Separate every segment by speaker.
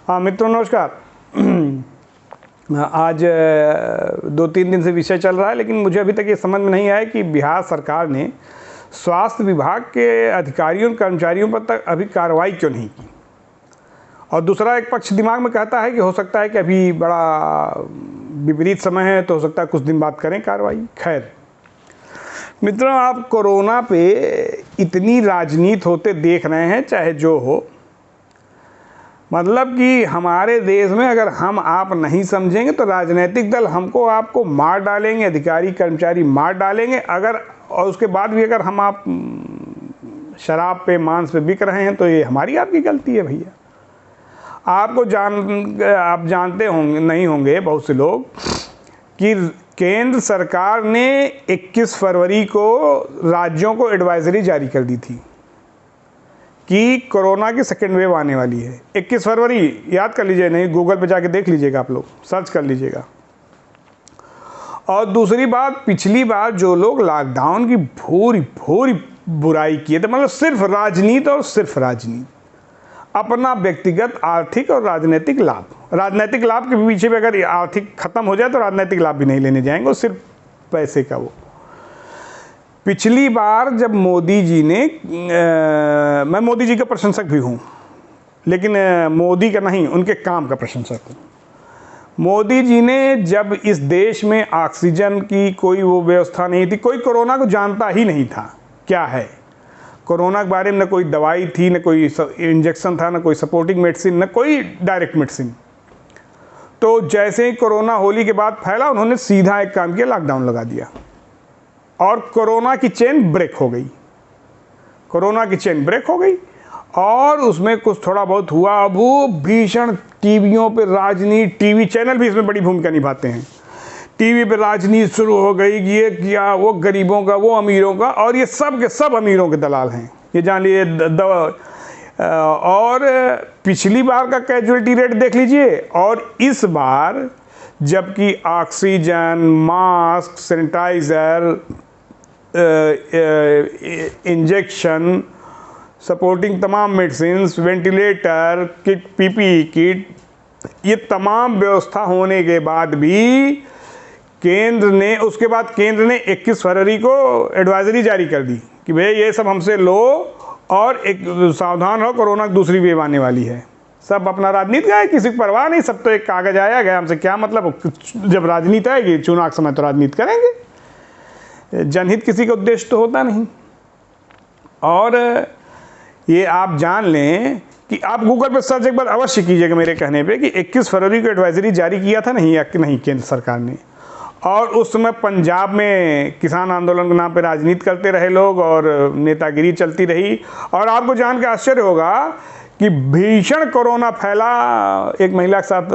Speaker 1: हाँ मित्रों, नमस्कार। आज 2-3 दिन से विषय चल रहा है, लेकिन मुझे अभी तक ये समझ में नहीं आया कि बिहार सरकार ने स्वास्थ्य विभाग के अधिकारियों और कर्मचारियों पर तक अभी कार्रवाई क्यों नहीं की। और दूसरा एक पक्ष दिमाग में कहता है कि हो सकता है कि अभी बड़ा विपरीत समय है, तो हो सकता है कुछ दिन बाद करें कार्रवाई। खैर मित्रों, आप कोरोना पे इतनी राजनीति होते देख रहे हैं, चाहे जो हो। मतलब कि हमारे देश में अगर हम आप नहीं समझेंगे तो राजनीतिक दल हमको आपको मार डालेंगे, अधिकारी कर्मचारी मार डालेंगे। अगर और उसके बाद भी अगर हम आप शराब पे मांस पे बिक रहे हैं तो ये हमारी आपकी गलती है भैया। आप जानते होंगे, नहीं होंगे बहुत से लोग, कि केंद्र सरकार ने 21 फरवरी को राज्यों को एडवाइजरी जारी कर दी थी कि कोरोना की सेकेंड वेव आने वाली है। 21 फरवरी याद कर लीजिए, नहीं गूगल पे जाके देख लीजिएगा, आप लोग सर्च कर लीजिएगा। और दूसरी बात, पिछली बार जो लोग लॉकडाउन की भूरी बुराई किए थे, मतलब सिर्फ राजनीति और सिर्फ राजनीति, अपना व्यक्तिगत आर्थिक और राजनीतिक लाभ के पीछे भी अगर आर्थिक खत्म हो जाए तो राजनीतिक लाभ भी नहीं लेने जाएंगे, और सिर्फ पैसे का वो। पिछली बार जब मोदी जी ने मैं मोदी जी का प्रशंसक भी हूँ, लेकिन मोदी का नहीं, उनके काम का प्रशंसक हूँ। मोदी जी ने जब इस देश में ऑक्सीजन की कोई वो व्यवस्था नहीं थी, कोई कोरोना को जानता ही नहीं था क्या है कोरोना के बारे में, न कोई दवाई थी, न कोई इंजेक्शन था, न कोई सपोर्टिंग मेडिसिन, न कोई डायरेक्ट मेडिसिन। तो जैसे ही कोरोना होली के बाद फैला, उन्होंने सीधा एक काम किया, लॉकडाउन लगा दिया और कोरोना की चेन ब्रेक हो गई। और उसमें कुछ थोड़ा बहुत हुआ। अब वो भीषण टीवियों पे राजनीति, टीवी चैनल भी इसमें बड़ी भूमिका निभाते हैं। टीवी पे राजनीति शुरू हो गई, ये किया, वो गरीबों का, वो अमीरों का, और ये सब के सब अमीरों के दलाल हैं, ये जान लीजिए। और पिछली बार का कैजुअलिटी रेट देख लीजिए, और इस बार जबकि oxygen, mask, sanitiser, injection, supporting तमाम medicine, ventilator kit, PPE kit, ये तमाम व्यवस्था होने के बाद भी केंद्र ने 21 फरवरी को एडवाइजरी जारी कर दी कि भैया ये सब हमसे लो और एक सावधान हो, कोरोना की दूसरी वेव आने वाली है। सब अपना राजनीति का है, किसी को परवाह नहीं, सब तो एक कागज आया गया, हमसे क्या मतलब। जब राजनीति आएगी, चुनाव के समय तो राजनीति करेंगे, जनहित किसी का उद्देश्य तो होता नहीं। और ये आप जान लें कि आप गूगल पे सर्च एक बार अवश्य कीजिएगा मेरे कहने पे कि 21 फरवरी को एडवाइजरी जारी किया था नहीं केंद्र सरकार ने। और उस समय पंजाब में किसान आंदोलन के नाम पे राजनीति करते रहे लोग और नेतागिरी चलती रही। और आपको जान के आश्चर्य होगा कि भीषण कोरोना फैला, एक महिला के साथ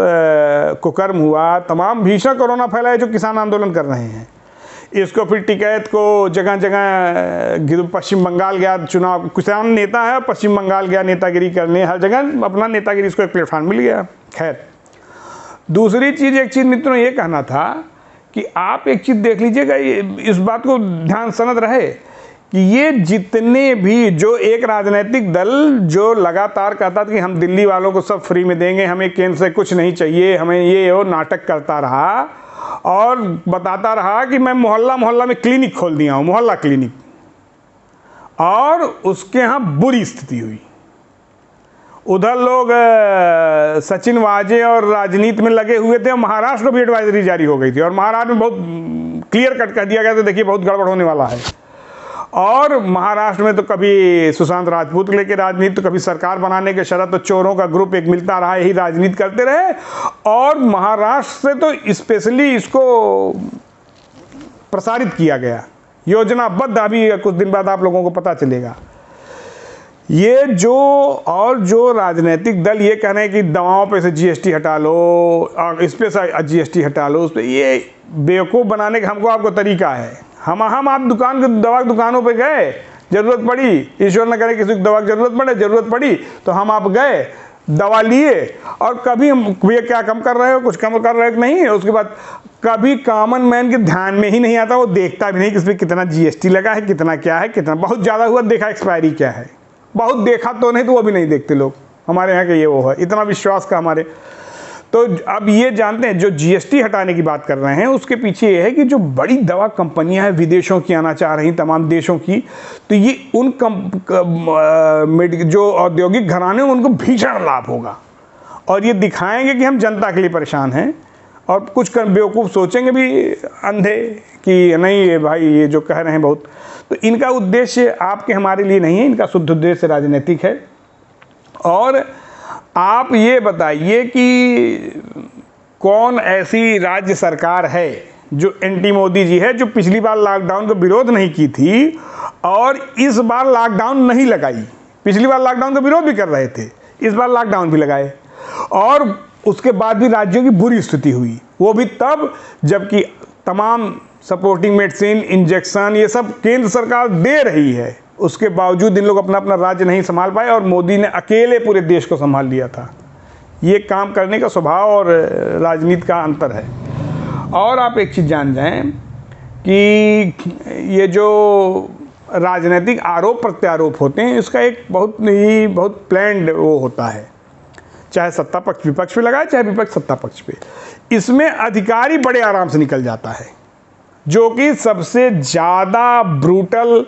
Speaker 1: कुकर्म हुआ, तमाम भीषण कोरोना फैला है जो किसान आंदोलन कर रहे हैं। इसको फिर टिकैत को जगह जगह, पश्चिम बंगाल गया, चुनाव किसान नेता है, पश्चिम बंगाल गया नेतागिरी करने, हर जगह अपना नेतागिरी, इसको एक प्लेटफॉर्म मिल गया। खैर दूसरी चीज़, एक चीज़ मित्रों ये कहना था कि आप एक चीज़ देख लीजिएगा, इस बात को ध्यान सनद रहे कि ये जितने भी, जो एक राजनीतिक दल जो लगातार कहता था कि हम दिल्ली वालों को सब फ्री में देंगे, हमें केंद्र से कुछ नहीं चाहिए, हमें ये वो नाटक करता रहा और बताता रहा कि मैं मोहल्ला में क्लिनिक खोल दिया हूँ, मोहल्ला क्लिनिक, और उसके यहाँ बुरी स्थिति हुई। उधर लोग सचिन वाजे और राजनीति में लगे हुए थे, और महाराष्ट्र को भी एडवाइजरी जारी हो गई थी, और महाराष्ट्र में बहुत क्लियर कट कर दिया गया था, देखिए बहुत गड़बड़ होने वाला है। और महाराष्ट्र में तो कभी सुशांत राजपूत लेके राजनीति, तो कभी सरकार बनाने के शरत, तो चोरों का ग्रुप एक मिलता रहा, यही राजनीति करते रहे। और महाराष्ट्र से तो स्पेशली इसको प्रसारित किया गया योजनाबद्ध, अभी कुछ दिन बाद आप लोगों को पता चलेगा। ये जो राजनीतिक दल ये कह रहे हैं कि दवाओं पे से जीएसटी हटा लो और इस पे से जीएसटी हटा लो, उस पर, ये बेवकूफ़ बनाने का हमको आपको तरीका है। हम आप दवा की दुकानों पे गए, ज़रूरत पड़ी, ईश्वर न करे किसी को दवा की ज़रूरत पड़ी तो हम आप गए, दवा लिए, और कभी हम ये क्या कम कर रहे हो, कुछ कम कर रहे हो कि नहीं, उसके बाद कभी कॉमन मैन के ध्यान में ही नहीं आता, वो देखता भी नहीं कि इसमें कितना जीएसटी लगा है, कितना क्या है, कितना बहुत ज़्यादा हुआ, देखा एक्सपायरी क्या है, बहुत देखा तो नहीं, तो वो भी नहीं देखते लोग। हमारे यहाँ के ये वो है, इतना विश्वास का हमारे। तो अब ये जानते हैं जो जीएसटी हटाने की बात कर रहे हैं उसके पीछे ये है कि जो बड़ी दवा कंपनियां हैं विदेशों की आना चाह रही तमाम देशों की, तो ये उन जो औद्योगिक घराने उनको भीषण लाभ होगा और ये दिखाएंगे कि हम जनता के लिए परेशान हैं। और कुछ बेवकूफ़ सोचेंगे भी अंधे कि नहीं ये भाई ये जो कह रहे हैं बहुत, तो इनका उद्देश्य आपके हमारे लिए नहीं है, इनका शुद्ध उद्देश्य राजनीतिक है। और आप ये बताइए कि कौन ऐसी राज्य सरकार है जो एंटी मोदी जी है, जो पिछली बार लॉकडाउन का विरोध नहीं की थी और इस बार लॉकडाउन नहीं लगाई। पिछली बार लॉकडाउन का विरोध भी कर रहे थे, इस बार लॉकडाउन भी लगाए और उसके बाद भी राज्यों की बुरी स्थिति हुई, वो भी तब जबकि तमाम सपोर्टिंग मेडिसिन, इंजेक्शन ये सब केंद्र सरकार दे रही है, उसके बावजूद इन लोग अपना अपना राज्य नहीं संभाल पाए और मोदी ने अकेले पूरे देश को संभाल लिया था। ये काम करने का स्वभाव और राजनीति का अंतर है। और आप एक चीज़ जान जाएं कि ये जो राजनीतिक आरोप प्रत्यारोप होते हैं इसका एक बहुत प्लान्ड वो होता है, चाहे सत्ता पक्ष विपक्ष पे लगाए चाहे विपक्ष सत्ता पक्ष पे। इसमें अधिकारी बड़े आराम से निकल जाता है, जो कि सबसे ज़्यादा ब्रूटल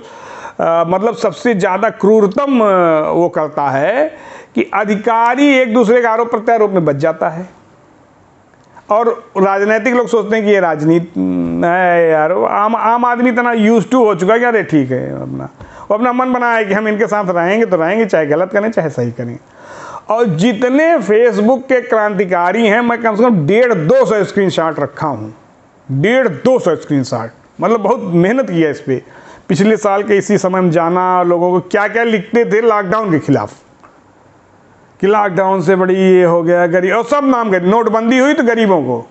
Speaker 1: मतलब सबसे ज़्यादा क्रूरतम वो करता है कि अधिकारी एक दूसरे के आरोप प्रत्यारोप में बच जाता है। और राजनीतिक लोग सोचते हैं कि ये राजनीति है यार, आम आदमी इतना यूज टू हो चुका है कि अरे ठीक है वो अपना मन बनाया है कि हम इनके साथ रहेंगे तो रहेंगे, चाहे गलत करें चाहे सही करें। और जितने फेसबुक के क्रांतिकारी हैं मैं कम से कम 150-200 स्क्रीनशॉट रखा हूँ, 150-200 स्क्रीनशॉट, मतलब बहुत मेहनत की है इस पर। पिछले साल के इसी समय में जाना लोगों को क्या क्या लिखते थे लॉकडाउन के खिलाफ कि लॉकडाउन से बड़ी ये हो गया गरीब, और सब नाम गरीब, नोटबंदी हुई तो गरीबों को,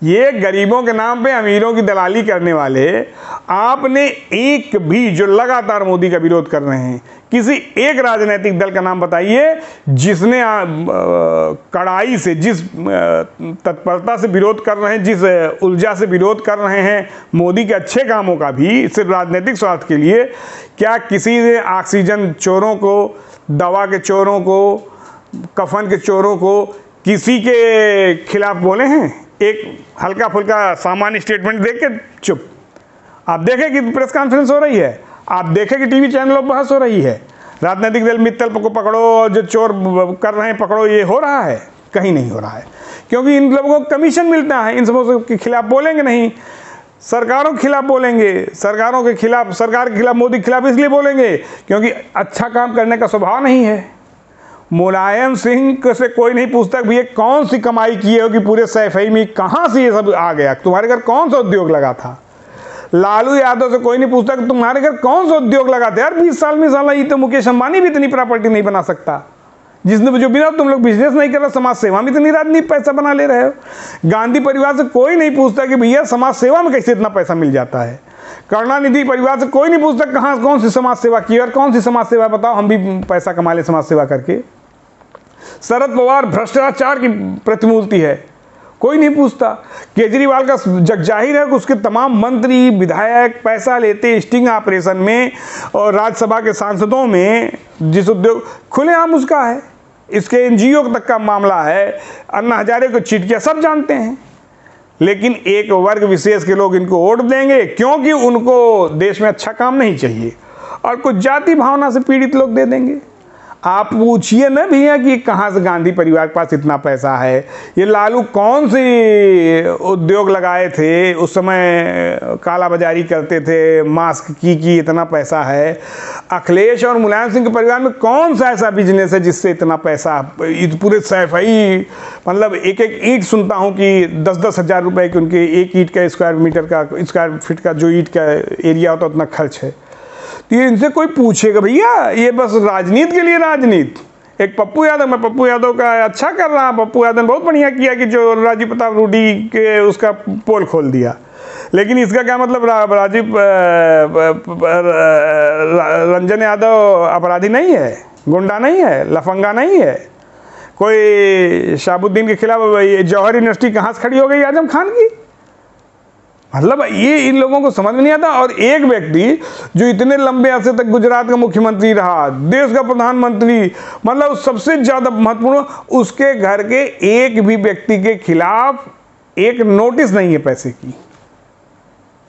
Speaker 1: ये गरीबों के नाम पे अमीरों की दलाली करने वाले आपने एक भी जो लगातार मोदी का विरोध कर रहे हैं किसी एक राजनीतिक दल का नाम बताइए जिसने कड़ाई से जिस तत्परता से विरोध कर रहे हैं, जिस ऊर्जा से विरोध कर रहे हैं मोदी के अच्छे कामों का भी सिर्फ राजनीतिक स्वार्थ के लिए। क्या किसी ने ऑक्सीजन चोरों को, दवा के चोरों को, कफन के चोरों को किसी के खिलाफ बोले हैं? एक हल्का फुल्का सामान्य स्टेटमेंट देख के चुप। आप देखें कि प्रेस कॉन्फ्रेंस हो रही है, आप देखें कि टीवी चैनलों पर बहस हो रही है, राजनीतिक दल मित्तल को पकड़ो, जो चोर कर रहे हैं पकड़ो, ये हो रहा है? कहीं नहीं हो रहा है, क्योंकि इन लोगों को कमीशन मिलता है। इन सबों के खिलाफ बोलेंगे नहीं, सरकारों के खिलाफ बोलेंगे, सरकारों के खिलाफ, सरकार के खिलाफ, मोदी के खिलाफ इसलिए बोलेंगे क्योंकि अच्छा काम करने का स्वभाव नहीं है। मुलायम सिंह से कोई नहीं पूछता भैया कौन सी कमाई की है कि पूरे सैफई में कहाँ से ये सब आ गया, तुम्हारे घर कौन सा उद्योग लगा था। लालू यादव से कोई नहीं पूछता कि तुम्हारे घर कौन सा उद्योग लगा था। यार 20 साल में साला ये तो मुकेश अंबानी भी इतनी प्रॉपर्टी नहीं बना सकता, जिसने जो बिना तुम लोग बिजनेस नहीं कर रहे, समाज सेवा में इतनी राजनीति पैसा बना ले रहे हो। गांधी परिवार से कोई नहीं पूछता कि भैया समाज सेवा में कैसे इतना पैसा मिल जाता है। करुणानिधि परिवार से कोई नहीं पूछता कहाँ कौन सी समाज सेवा की और कौन सी समाज सेवा बताओ, हम भी पैसा कमा ले समाज सेवा करके। शरद पवार भ्रष्टाचार की प्रतिमूर्ति है, कोई नहीं पूछता। केजरीवाल का जगजाहिर है कि उसके तमाम मंत्री विधायक पैसा लेते स्टिंग ऑपरेशन में और राज्यसभा के सांसदों में, जिस उद्योग खुलेआम उसका है। इसके एनजीओ तक का मामला है, अन्ना हजारे को चीट किया, सब जानते हैं। लेकिन एक वर्ग विशेष के लोग इनको वोट देंगे क्योंकि उनको देश में अच्छा काम नहीं चाहिए, और कुछ जाति भावना से पीड़ित लोग दे देंगे। आप पूछिए ना भैया कि कहाँ से गांधी परिवार के पास इतना पैसा है। ये लालू कौन से उद्योग लगाए थे उस समय, काला बाजारी करते थे, मास्क की इतना पैसा है। अखिलेश और मुलायम सिंह के परिवार में कौन सा ऐसा बिजनेस है जिससे इतना पैसा, पूरे सैफई, मतलब एक एक ईंट सुनता हूँ कि 10-10 हज़ार रुपये की उनके एक ईंट का स्क्वायर फीट का जो ईंट का एरिया होता है उतना खर्च है। तो ये इनसे कोई पूछेगा भैया, ये बस राजनीति के लिए राजनीति। एक पप्पू यादव, मैं पप्पू यादव का अच्छा कर रहा, पप्पू यादव ने बहुत बढ़िया किया कि जो राजीव प्रताप रूडी के उसका पोल खोल दिया, लेकिन इसका क्या मतलब रंजन यादव अपराधी नहीं है, गुंडा नहीं है, लफंगा नहीं है। कोई शाहबुद्दीन के खिलाफ जौहर यूनिवर्सिटी कहाँ से खड़ी हो गई आजम खान की? मतलब ये इन लोगों को समझ में नहीं आता। और एक व्यक्ति जो इतने लंबे अरसे तक गुजरात का मुख्यमंत्री रहा, देश का प्रधानमंत्री, मतलब सबसे ज़्यादा महत्वपूर्ण, उसके घर के एक भी व्यक्ति के खिलाफ एक नोटिस नहीं है पैसे की,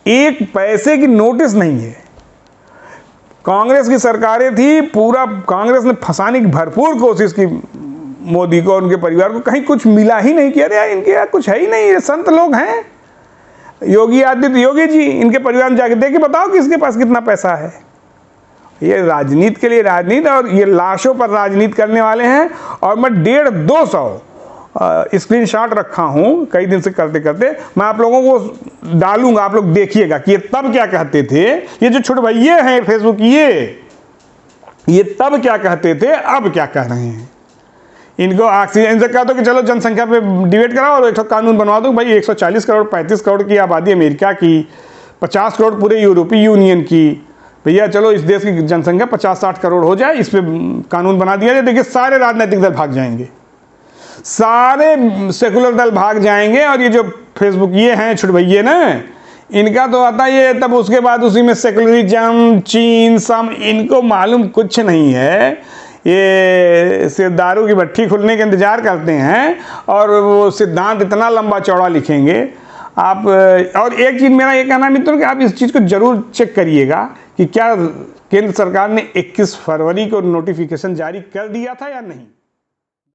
Speaker 1: एक पैसे की नोटिस नहीं है। कांग्रेस की सरकारें थी, पूरा कांग्रेस ने फंसाने की भरपूर कोशिश की मोदी को और उनके परिवार को, कहीं कुछ मिला ही नहीं। कि अरे इनके यहाँ कुछ है ही नहीं, ये संत लोग हैं। योगी आदित्य योगी जी, इनके परिवार में जाके देख के बताओ कि इसके पास कितना पैसा है। ये राजनीति के लिए राजनीति, और ये लाशों पर राजनीति करने वाले हैं। और मैं 150-200 स्क्रीनशॉट रखा हूं कई दिन से करते करते, मैं आप लोगों को डालूंगा, आप लोग देखिएगा कि ये तब क्या कहते थे। ये जो छोटे भैये हैं फेसबुक, ये तब क्या कहते थे, अब क्या कह रहे हैं। इनको ऑक्सीजन, इनसे कहा तो कि चलो जनसंख्या पे डिबेट कराओ और एक कानून बनवा दो भाई, 140 करोड़ 35 करोड़ की आबादी अमेरिका की, 50 करोड़ पूरे यूरोपीय यूनियन की, भैया चलो इस देश की जनसंख्या 50-60 करोड़ हो जाए, इस पर कानून बना दिया जाए। देखिए सारे राजनीतिक दल भाग जाएंगे, सारे सेकुलर दल भाग जाएंगे। और ये जो फेसबुक ये हैं छोटे भैया ना, इनका तो आता ये तब, उसके बाद उसी में सेकुलरिज्म, चीन, सम, इनको मालूम कुछ नहीं है। ये सिर्फ दारू की भट्टी खुलने के इंतजार करते हैं और वो सिद्धांत इतना लंबा चौड़ा लिखेंगे आप। और एक चीज़ मेरा ये कहना मित्रों कि आप इस चीज़ को जरूर चेक करिएगा कि क्या केंद्र सरकार ने 21 फरवरी को नोटिफिकेशन जारी कर दिया था या नहीं।